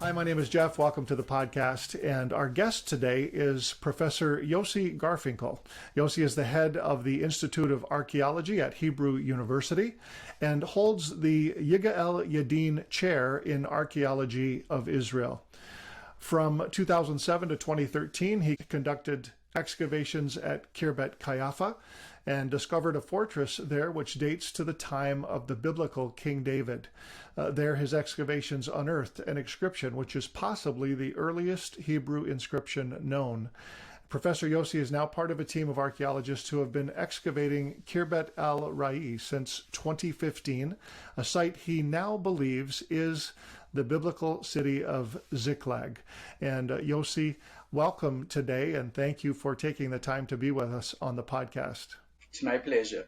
Hi, my name is Jeff. Welcome to the podcast. And our guest today is Professor Yosef Garfinkel. Yossi is the head of the Institute of Archaeology at Hebrew University and holds the Yigael Yadin Chair in Archaeology of Israel. From 2007 to 2013, he conducted excavations at Khirbet Qeiyafa and discovered a fortress there which dates to the time of the biblical King David. There his excavations unearthed an inscription which is possibly the earliest Hebrew inscription known. Professor Yossi is now part of a team of archaeologists who have been excavating Khirbet al-Rai since 2015, a site he now believes is the biblical city of Ziklag. And Yossi, welcome today, and thank you for taking the time to be with us on the podcast. It's my pleasure.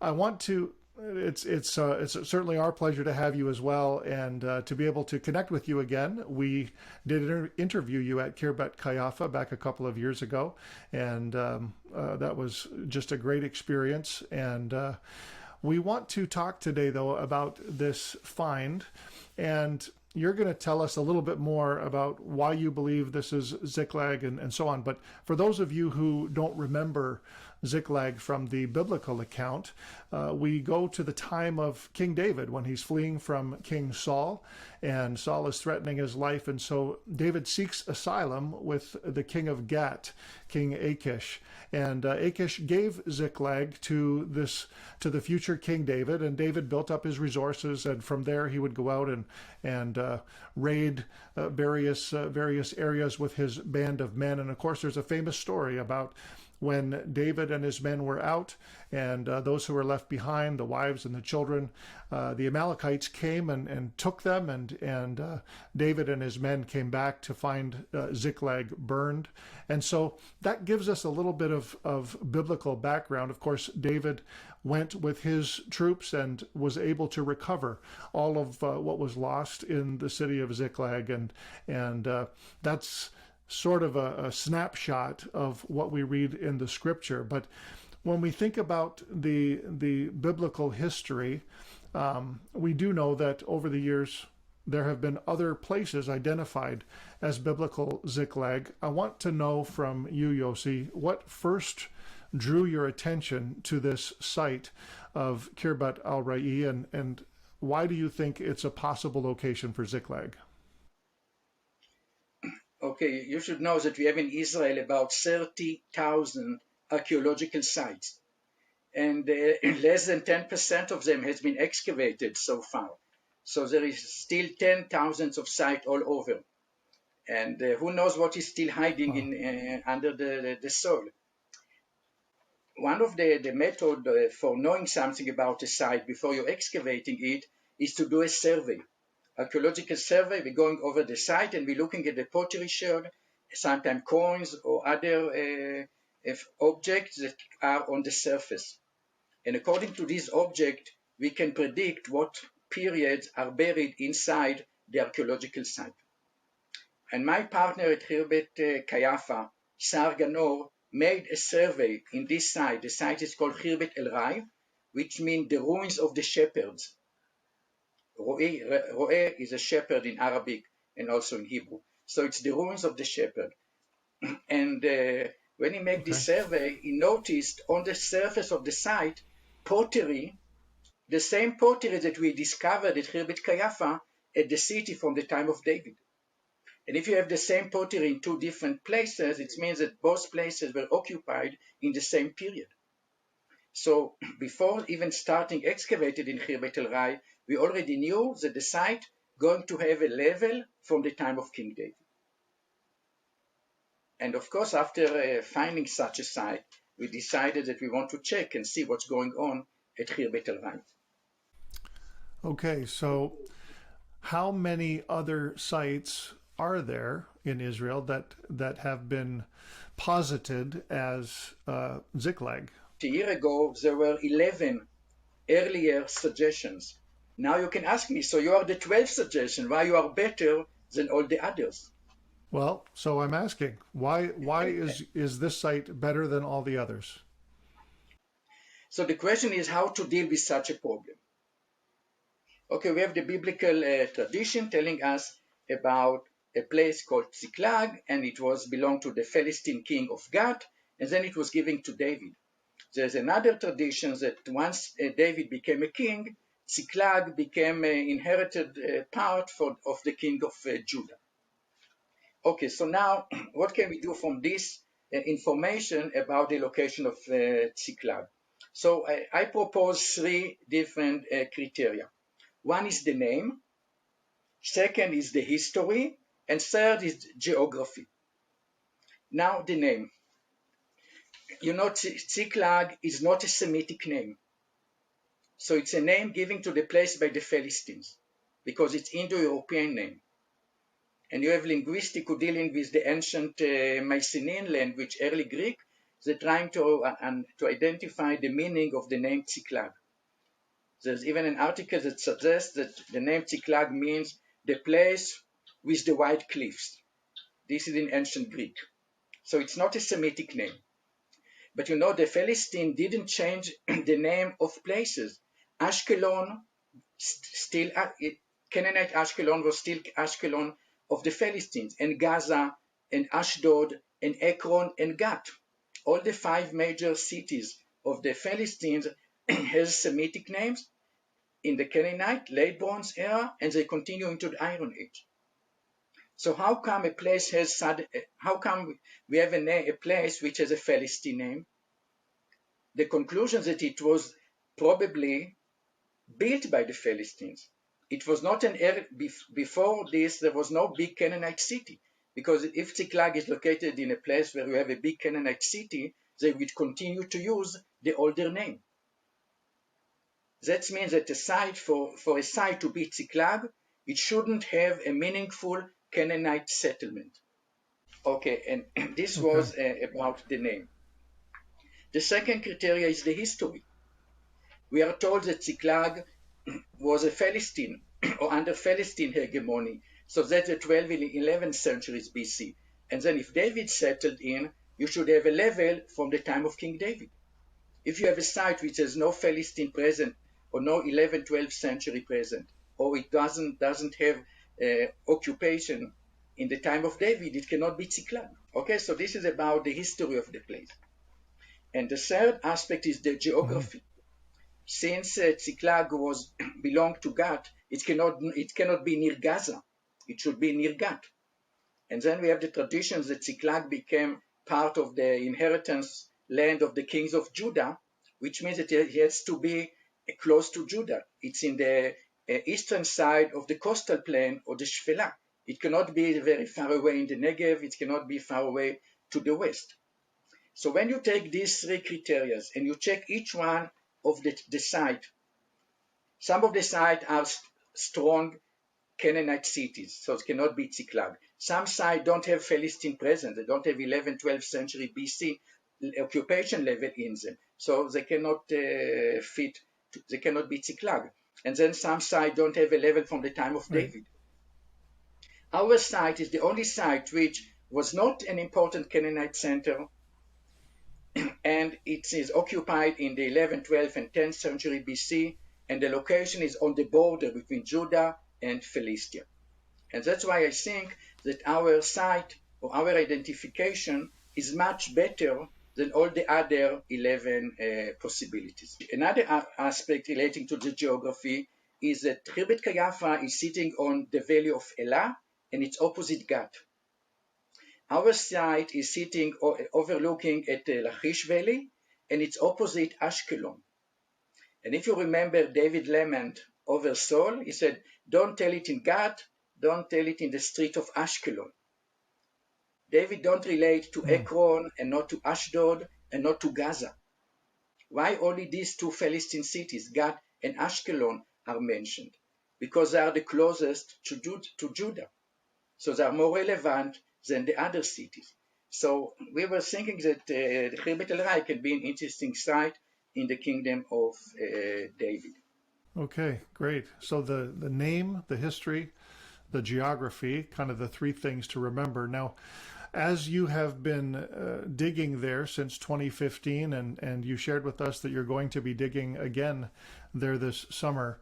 I want to. It's certainly our pleasure to have you as well, and to be able to connect with you again. We did interview you at Khirbet Qeiyafa back a couple of years ago, and that was just a great experience. And we want to talk today, though, about this find, and you're going to tell us a little bit more about why you believe this is Ziklag and so on. But for those of you who don't remember Ziklag from the biblical account, we go to the time of King David when he's fleeing from King Saul, and Saul is threatening his life. And so David seeks asylum with the king of Gat, King Achish. And Achish gave Ziklag to the future King David, and David built up his resources, and from there he would go out and raid various areas with his band of men. And of course, there's a famous story about when David and his men were out, and those who were left behind, the wives and the children, the Amalekites came and took them, and David and his men came back to find Ziklag burned. And so that gives us a little bit of biblical background. Of course, David went with his troops and was able to recover all of what was lost in the city of Ziklag, and that's sort of a snapshot of what we read in the scripture. But when we think about the biblical history, we do know that over the years there have been other places identified as biblical Ziklag. I want to know from you, Yossi, what first drew your attention to this site of Khirbet al-Rai, and why do you think it's a possible location for Ziklag? Okay, you should know that we have in Israel about 30,000 archaeological sites, and less than 10% of them has been excavated so far. So there is still 10,000 of sites all over, and who knows what is still hiding in under the soil. One of the methods for knowing something about a site before you're excavating it is to do a survey. Archaeological survey, we're going over the site and we're looking at the pottery sherd, sometimes coins or other objects that are on the surface. And according to this object, we can predict what periods are buried inside the archaeological site. And my partner at Khirbet Qeiyafa, Sar Ganor, made a survey in this site. The site is called Khirbet al-Rai, which means the ruins of the shepherds. Ro'eh is a shepherd in Arabic and also in Hebrew. So it's the ruins of the shepherd. And when he made this survey, he noticed on the surface of the site pottery, the same pottery that we discovered at Khirbet Qeiyafa at the city from the time of David. And if you have the same pottery in two different places, it means that both places were occupied in the same period. So before even starting excavated in Khirbet al-Rai, we already knew that the site going to have a level from the time of King David. And of course, after finding such a site, we decided that we want to check and see what's going on at Khirbet al-Rai. Okay, so how many other sites are there in Israel that have been posited as Ziklag? A year ago, there were 11 earlier suggestions. Now you can ask me, so you are the 12th suggestion, why you are better than all the others? Well, so I'm asking, why is this site better than all the others? So the question is how to deal with such a problem. Okay, we have the biblical tradition telling us about a place called Ziklag, and it was belonged to the Philistine king of Gath, and then it was given to David. There's another tradition that once David became a king, Ziklag became an inherited part of the king of Judah. Okay, so now what can we do from this information about the location of Ziklag? So I propose three different criteria. One is the name, second is the history, and third is geography. Now the name. You know, Ziklag is not a Semitic name. So it's a name given to the place by the Philistines because it's Indo-European name. And you have linguistics who dealing with the ancient Mycenaean language, early Greek, they're trying to identify the meaning of the name Ziklag. There's even an article that suggests that the name Ziklag means the place with the white cliffs. This is in ancient Greek. So it's not a Semitic name. But you know, the Philistine didn't change the name of places. Ashkelon, still Canaanite Ashkelon was still Ashkelon of the Philistines, and Gaza, and Ashdod, and Ekron, and Gath. All the five major cities of the Philistines has Semitic names in the Canaanite late Bronze era, and they continue into the Iron Age. So how come a place has how come we have a place which has a Philistine name? The conclusion that it was probably built by the Philistines. It was not before this, there was no big Canaanite city, because if Ziklag is located in a place where you have a big Canaanite city, they would continue to use the older name. That means that for a site to be Ziklag, it shouldn't have a meaningful Canaanite settlement. Okay, and this was about the name. The second criteria is the history. We are told that Ziklag was a Philistine or under Philistine hegemony, so that's the 12th and 11th centuries BC. And then if David settled in, you should have a level from the time of King David. If you have a site which has no Philistine present or no 11th, 12th century present, or it doesn't have occupation in the time of David, it cannot be Ziklag. Okay, so this is about the history of the place. And the third aspect is the geography. Since Ziklag belonged to Gath, it cannot be near Gaza. It should be near Gath. And then we have the traditions that Ziklag became part of the inheritance land of the kings of Judah, which means that it has to be close to Judah. It's in the eastern side of the coastal plain or the Shfela. It cannot be very far away in the Negev. It cannot be far away to the west. So when you take these three criteria and you check each one of the site, some of the sites are strong Canaanite cities, so it cannot be Ziklag. Some sites don't have Philistine presence, they don't have 11th, 12th century BC occupation level in them, so they cannot they cannot be Ziklag. And then some sites don't have a level from the time of David. Our site is the only site which was not an important Canaanite center, and it is occupied in the 11th, 12th, and 10th century BC, and the location is on the border between Judah and Philistia. And that's why I think that our site or our identification is much better than all the other 11 possibilities. Another aspect relating to the geography is that Khirbet Qeiyafa is sitting on the valley of Elah, and its opposite Gath. Our site is sitting overlooking at the Lachish Valley, and its opposite Ashkelon. And if you remember David lament over Saul, he said, don't tell it in Gath, don't tell it in the street of Ashkelon. David don't relate to Ekron and not to Ashdod and not to Gaza. Why only these two Philistine cities, Gath and Ashkelon, are mentioned? Because they are the closest to Judah. So they are more relevant than the other cities. So we were thinking that the Khirbet el can be an interesting site in the kingdom of David. Okay, great. So the name, the history, the geography, kind of the three things to remember. Now, as you have been digging there since 2015, and you shared with us that you're going to be digging again there this summer,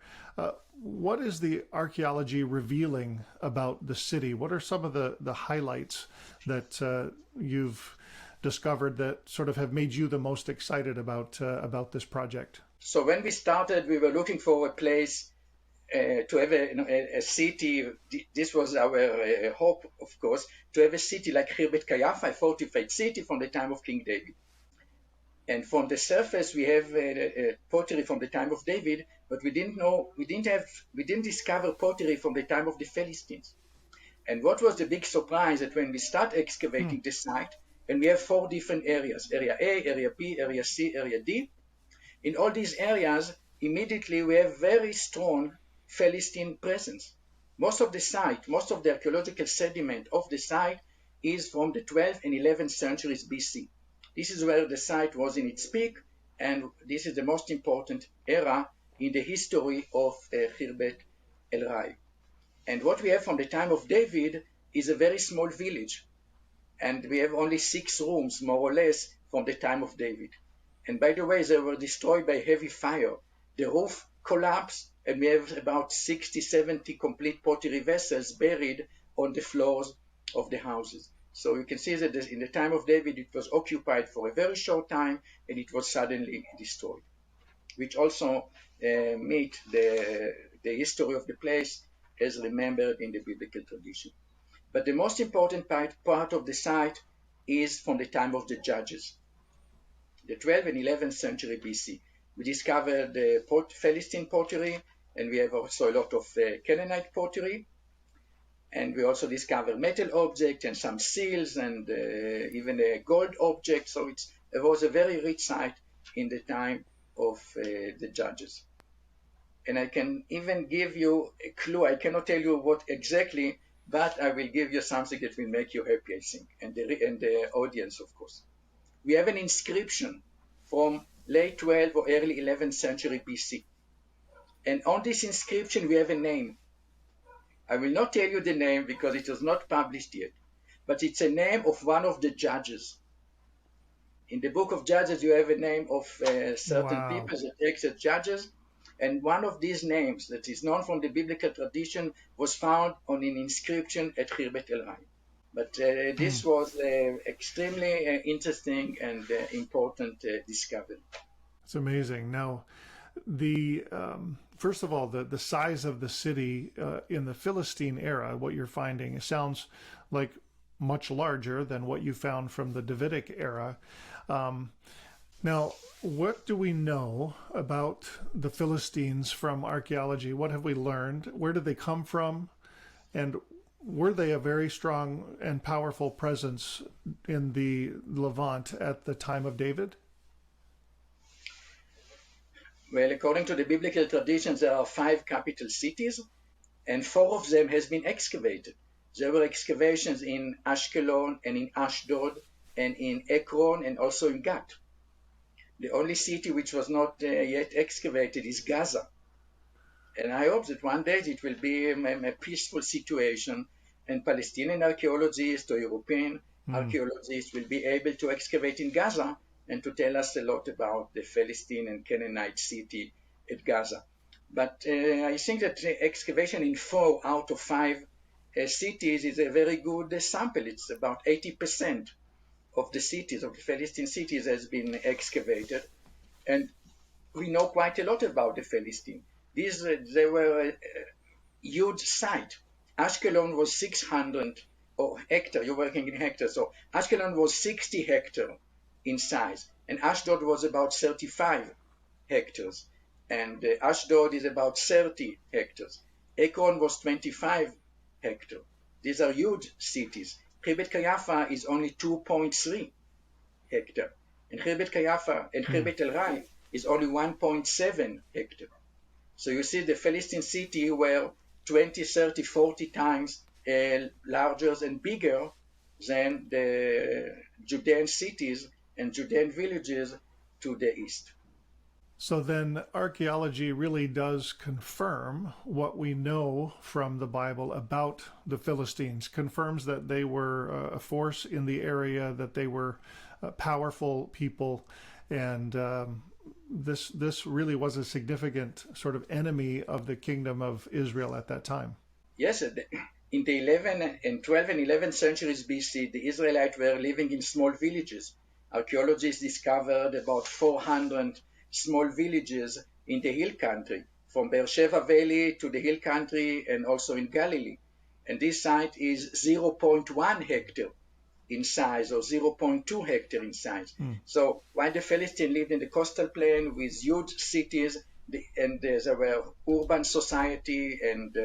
what is the archaeology revealing about the city? What are some of the highlights that you've discovered that sort of have made you the most excited about this project? So when we started, we were looking for a place to have a city. This was our hope, of course, to have a city like Khirbet Qeiyafa, a fortified city from the time of King David. And from the surface, we have pottery from the time of David, but we didn't discover pottery from the time of the Philistines. And what was the big surprise that when we start excavating the site, and we have 4 different areas, area A, area B, area C, area D. In all these areas, immediately we have very strong Philistine presence. Most of the archaeological sediment of the site is from the 12th and 11th centuries BC. This is where the site was in its peak, and this is the most important era in the history of Khirbet el-Rai. And what we have from the time of David is a very small village, and we have only 6 rooms, more or less, from the time of David. And by the way, they were destroyed by heavy fire. The roof collapsed, and we have about 60, 70 complete pottery vessels buried on the floors of the houses. So you can see that in the time of David, it was occupied for a very short time, and it was suddenly destroyed, which also meet the history of the place as remembered in the biblical tradition. But the most important part of the site is from the time of the judges, the 12th and 11th century BC. We discovered the Philistine pottery, and we have also a lot of Canaanite pottery. And we also discovered metal objects and some seals and even a gold object. So it was a very rich site in the time of the judges. And I can even give you a clue. I cannot tell you what exactly, but I will give you something that will make you happy, I think, and the audience, of course. We have an inscription from late 12th or early 11th century BC. And on this inscription, we have a name. I will not tell you the name because it was not published yet, but it's a name of one of the judges. In the book of Judges, you have a name of certain people that acts as judges, and one of these names that is known from the biblical tradition was found on an inscription at Khirbet el-Rai. But this was extremely interesting and important discovery. It's amazing. Now, the first of all, the size of the city in the Philistine era, what you're finding, sounds like much larger than what you found from the Davidic era. Now, what do we know about the Philistines from archaeology? What have we learned? Where did they come from? And were they a very strong and powerful presence in the Levant at the time of David? Well, according to the biblical traditions, there are 5 capital cities, and 4 of them has been excavated. There were excavations in Ashkelon and in Ashdod and in Ekron and also in Gat. The only city which was not yet excavated is Gaza. And I hope that one day it will be a peaceful situation, and Palestinian archaeologists or European archaeologists will be able to excavate in Gaza and to tell us a lot about the Philistine and Canaanite city at Gaza. But I think that excavation in 4 out of 5 cities is a very good sample. It's about 80% of the cities, of the Philistine cities, has been excavated. And we know quite a lot about the Philistine. They were a huge site. Ashkelon was 600 hectares. You're working in hectares. So Ashkelon was 60 hectares in size, and Ashdod was about 35 hectares, and Ashdod is about 30 hectares. Ekron was 25 hectares. These are huge cities. Khirbet Qeiyafa is only 2.3 hectares, and Khirbet Qeiyafa and Khirbet el-Rai is only 1.7 hectares. So you see the Philistine city were 20, 30, 40 times larger and bigger than the Judean cities and Judean villages to the east. So then archaeology really does confirm what we know from the Bible about the Philistines, confirms that they were a force in the area, that they were powerful people, and this really was a significant sort of enemy of the kingdom of Israel at that time. Yes, in the 11th and 12th and 11th centuries BC, the Israelites were living in small villages. Archaeologists discovered about 400 small villages in the hill country, from Beersheba Valley to the hill country and also in Galilee. And this site is 0.1 hectare in size or 0.2 hectare in size. So while the Philistines lived in the coastal plain with huge cities, and there were urban society and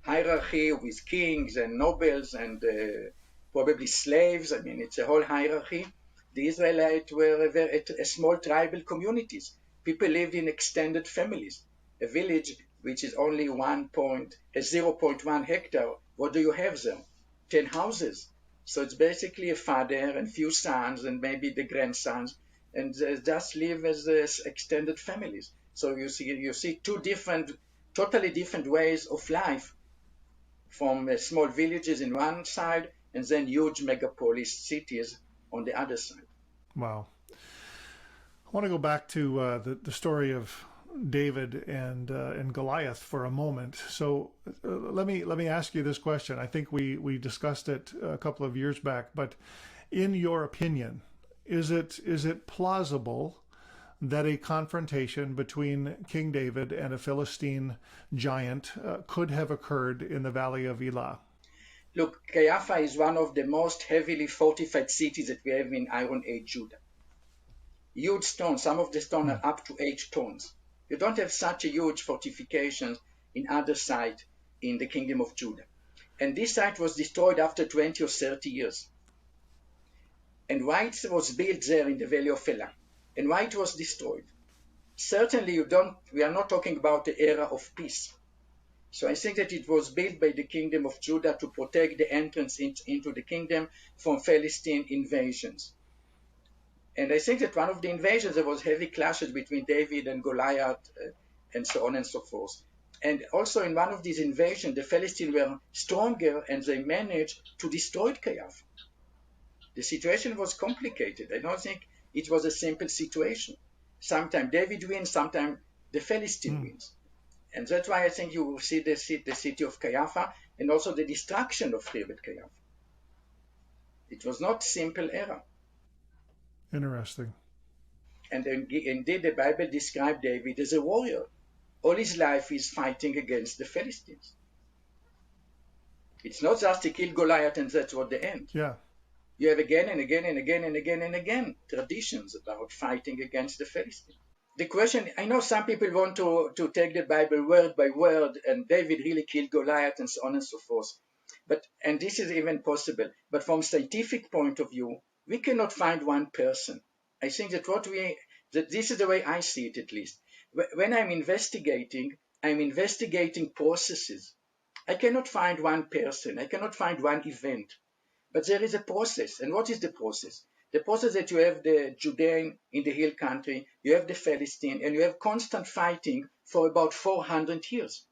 hierarchy with kings and nobles and probably slaves. I mean, it's a whole hierarchy. The Israelites were a small tribal communities. People lived in extended families. A village which is only 0.1 hectare, what do you have there? 10 houses. So it's basically a father and few sons and maybe the grandsons, and they just live as extended families. So you see two totally different ways of life, from small villages in one side and then huge megapolis cities on the other side. Wow. I want to go back to the story of David and Goliath for a moment. So let me ask you this question. I think we discussed it a couple of years back, but in your opinion, is it plausible that a confrontation between King David and a Philistine giant could have occurred in the valley of Elah? Look, Qeiyafa is one of the most heavily fortified cities that we have in Iron Age Judah. Huge stones, some of the stones are up to 8 tons. You don't have such a huge fortifications in other sites in the kingdom of Judah. And this site was destroyed after 20 or 30 years. And why it was built there in the valley of Elah, and why it was destroyed? Certainly we are not talking about the era of peace. So I think that it was built by the kingdom of Judah to protect the entrance into the kingdom from Philistine invasions. And I think that one of the invasions, there was heavy clashes between David and Goliath and so on and so forth. And also in one of these invasions, the Philistines were stronger and they managed to destroy Qeiyafa. The situation was complicated. I don't think it was a simple situation. Sometimes David wins, sometimes the Philistine wins. And that's why I think you will see the city of Qeiyafa and also the destruction of Khirbet Qeiyafa. It was not simple era. Interesting. And indeed, the Bible described David as a warrior. All his life is fighting against the Philistines. It's not just to kill Goliath and that's what the end. Yeah. You have again and again and again and again and again traditions about fighting against the Philistines. The question, I know some people want to take the Bible word by word and David really killed Goliath and so on and so forth. And this is even possible. But from scientific point of view, we cannot find one person. I think that this is the way I see it, at least. When I'm investigating processes. I cannot find one person. I cannot find one event. But there is a process. And what is the process? The process that you have the Judean in the hill country, you have the Philistine, and you have constant fighting for about 400 years.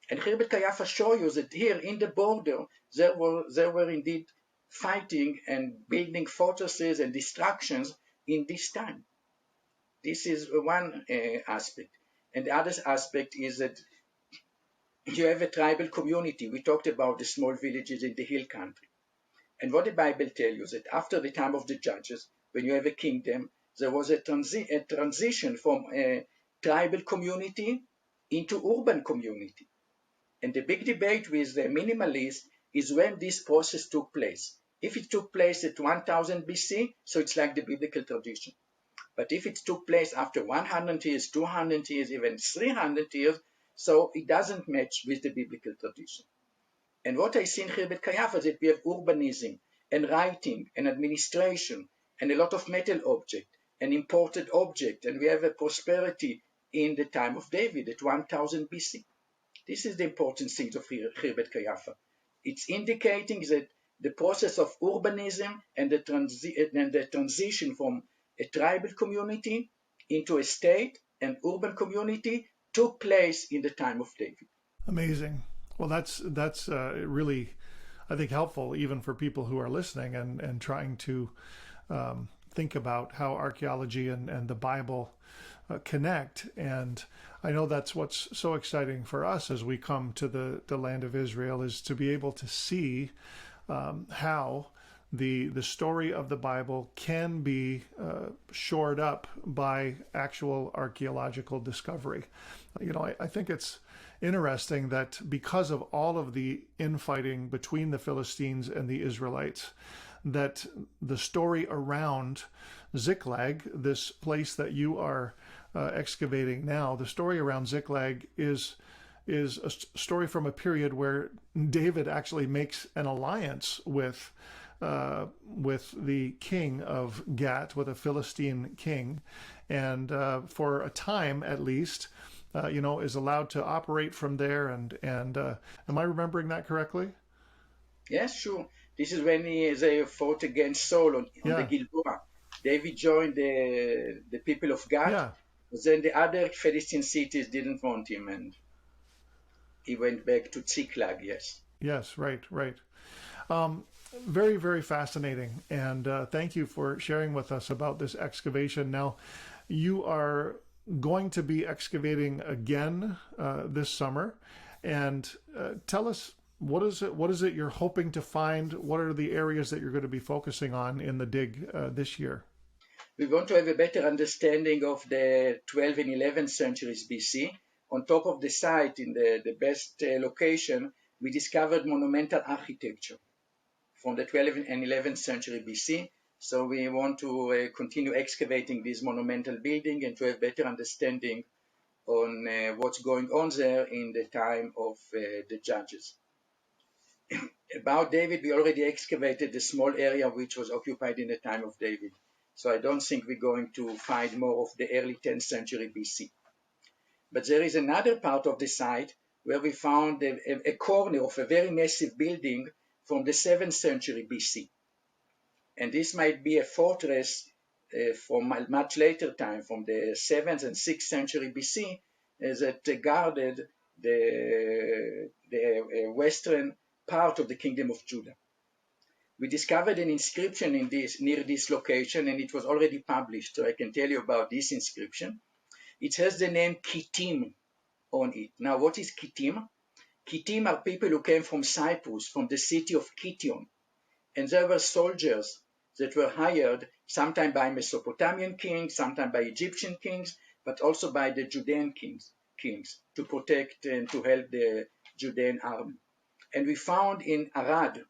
And Khirbet Qeiyafa shows you that here in the border, there were indeed fighting and building fortresses and destructions in this time. This is one aspect. And the other aspect is that you have a tribal community. We talked about the small villages in the hill country. And what the Bible tells you is that after the time of the judges, when you have a kingdom, there was a transition from a tribal community into urban community. And the big debate with the minimalists is when this process took place. If it took place at 1000 BC, so it's like the biblical tradition. But if it took place after 100 years, 200 years, even 300 years, so it doesn't match with the biblical tradition. And what I see in Khirbet Qeiyafa is that we have urbanism and writing and administration and a lot of metal object and imported object, and we have a prosperity in the time of David at 1000 BC. This is the important thing of Khirbet Qeiyafa. It's indicating that the process of urbanism and the transition from a tribal community into a state and urban community took place in the time of David. Amazing. Well, that's really, I think, helpful even for people who are listening and trying to think about how archaeology and the Bible connect. And I know that's what's so exciting for us as we come to the land of Israel, is to be able to see how the story of the Bible can be shored up by actual archaeological discovery. You know, I think it's interesting that because of all of the infighting between the Philistines and the Israelites, that the story around Ziklag, this place that you are excavating now, the story around Ziklag is a story from a period where David actually makes an alliance with the king of Gat, with a Philistine king, and for a time at least, is allowed to operate from there. And am I remembering that correctly? Yes, sure. This is when they fought against Saul on the Gilboa. David joined the people of Gad. Yeah. But then the other Philistine cities didn't want him, and he went back to Ziklag. Yes. Yes. Right. Right. Very, very fascinating. And thank you for sharing with us about this excavation. Now, you are going to be excavating again this summer, and tell us, what is it you're hoping to find? What are the areas that you're going to be focusing on in the dig this year? We want to have a better understanding of the 12th and 11th centuries BC. On top of the site, in the best location, we discovered monumental architecture from the 12th and 11th century BC. So we want to continue excavating this monumental building and to have better understanding on what's going on there in the time of the judges. About David, we already excavated the small area which was occupied in the time of David. So I don't think we're going to find more of the early 10th century BC. But there is another part of the site where we found a corner of a very massive building from the 7th century BC. And this might be a fortress from a much later time, from the 7th and 6th century BC, that guarded the western part of the kingdom of Judah. We discovered an inscription near this location, and it was already published, so I can tell you about this inscription. It has the name Kittim on it. Now, what is Kittim? Kittim are people who came from Cyprus, from the city of Kition, and there were soldiers that were hired sometimes by Mesopotamian kings, sometimes by Egyptian kings, but also by the Judean kings to protect and to help the Judean army. And we found in Arad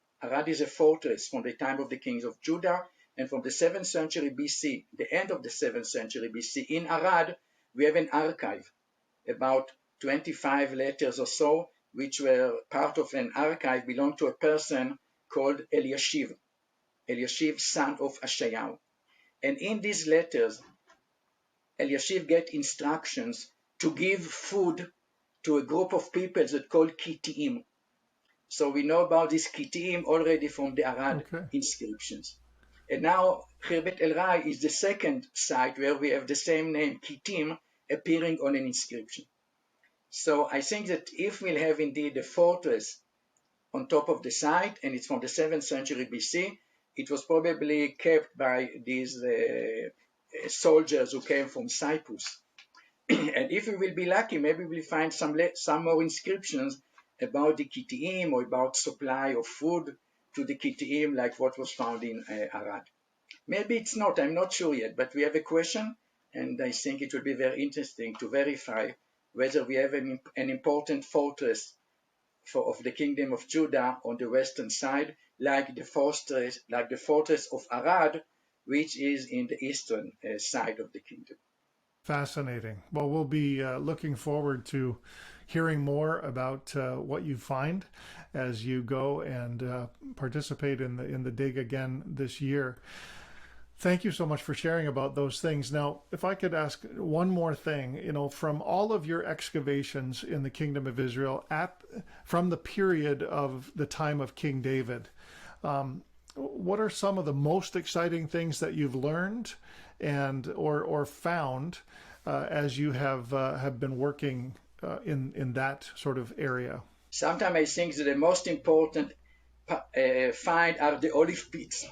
is a fortress from the time of the kings of Judah, and from the 7th century BC, the end of the 7th century BC, in Arad, we have an archive, about 25 letters or so, which were part of an archive belonged to a person called Eliashiv, son of Ashayahu. And in these letters, Eliashiv get instructions to give food to a group of people that called Kittim. So we know about this Kittim already from the Arad inscriptions. And now Khirbet is the second site where we have the same name, Kittim, appearing on an inscription. So I think that if we'll have indeed a fortress on top of the site, and it's from the 7th century BC, it was probably kept by these soldiers who came from Cyprus. And if we will be lucky, maybe we'll find some more inscriptions about the Kittim or about supply of food to the Kittim, like what was found in Arad. Maybe it's not, I'm not sure yet, but we have a question, and I think it will be very interesting to verify whether we have an important fortress of the kingdom of Judah on the western side, like the fortress of Arad, which is in the eastern side of the kingdom. Fascinating. Well, we'll be looking forward to hearing more about what you find as you go and participate in the dig again this year. Thank you so much for sharing about those things. Now, if I could ask one more thing, from all of your excavations in the Kingdom of Israel from the period of the time of King David, what are some of the most exciting things that you've learned or found as you have been working in that sort of area? Sometimes I think that the most important find are the olive pits,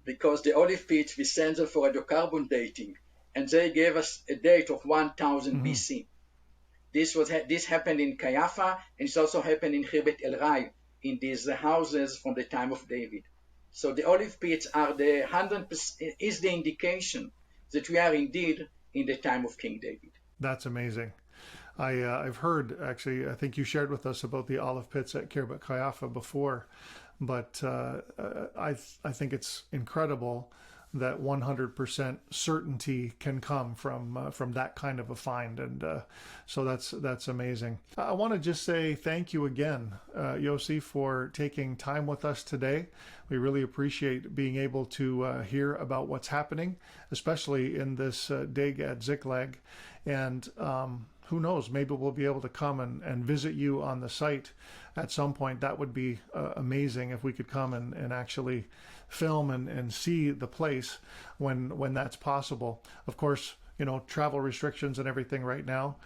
because the olive pits we sent them for radiocarbon dating, and they gave us a date of 1000 BC. This happened in Qeiyafa, and it's also happened in Khirbet in these houses from the time of David. So the olive pits are the 100% is the indication that we are indeed in the time of King David. That's amazing. I've heard, actually, I think you shared with us about the olive pits at Khirbet Qeiyafa before, but I think it's incredible that 100% certainty can come from that kind of a find, and so that's amazing. I want to just say thank you again, Yossi, for taking time with us today. We really appreciate being able to hear about what's happening, especially in this dig at Ziklag, and who knows, maybe we'll be able to come and visit you on the site at some point. That would be amazing if we could come and actually film and see the place when that's possible. Of course, travel restrictions and everything right now.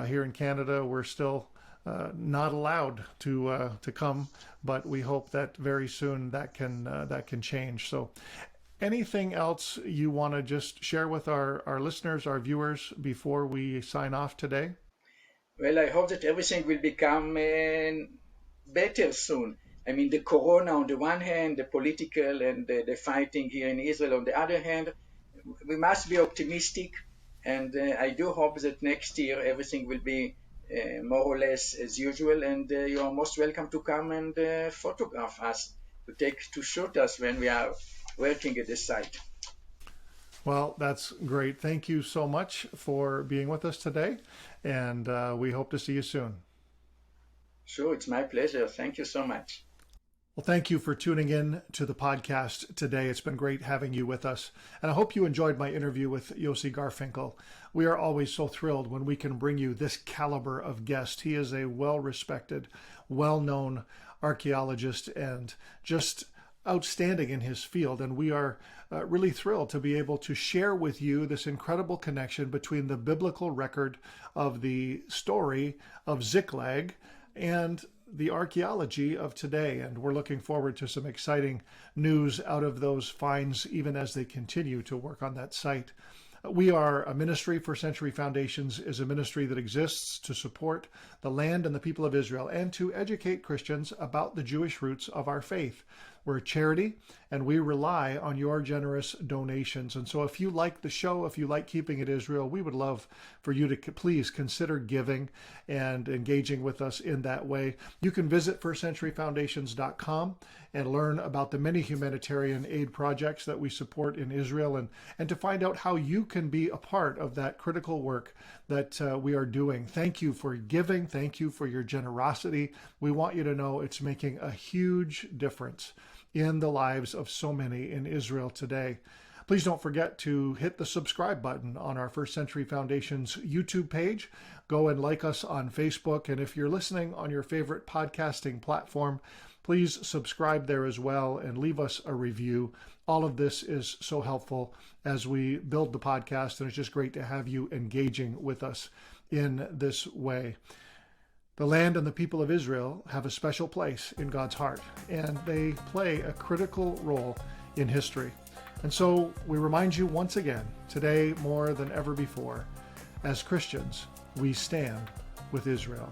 Here in Canada, we're still not allowed to come, but we hope that very soon that can change. So anything else you want to just share with our listeners, our viewers, before we sign off today? Well, I hope that everything will become better soon. I mean, the corona on the one hand, the political and the fighting here in Israel on the other hand, we must be optimistic. And I do hope that next year everything will be more or less as usual. And you are most welcome to come and photograph us, to shoot us when we are working at the site. Well, that's great. Thank you so much for being with us today, and we hope to see you soon. Sure, it's my pleasure. Thank you so much. Well, thank you for tuning in to the podcast today. It's been great having you with us, and I hope you enjoyed my interview with Yosef Garfinkel. We are always so thrilled when we can bring you this caliber of guest. He is a well-respected, well-known archaeologist and just outstanding in his field, and we are really thrilled to be able to share with you this incredible connection between the biblical record of the story of Ziklag and the archaeology of today. And we're looking forward to some exciting news out of those finds, even as they continue to work on that site. We are a ministry. First Century Foundations is a ministry that exists to support the land and the people of Israel and to educate Christians about the Jewish roots of our faith. We're a charity, and we rely on your generous donations. And so if you like the show, if you like Keeping It Israel, we would love for you to please consider giving and engaging with us in that way. You can visit firstcenturyfoundations.com and learn about the many humanitarian aid projects that we support in Israel, and to find out how you can be a part of that critical work that we are doing. Thank you for giving. Thank you for your generosity. We want you to know it's making a huge difference in the lives of so many in Israel today. Please don't forget to hit the subscribe button on our First Century Foundation's YouTube page. Go and like us on Facebook. And if you're listening on your favorite podcasting platform, please subscribe there as well and leave us a review. All of this is so helpful as we build the podcast, and it's just great to have you engaging with us in this way. The land and the people of Israel have a special place in God's heart, and they play a critical role in history. And so we remind you once again, today more than ever before, as Christians, we stand with Israel.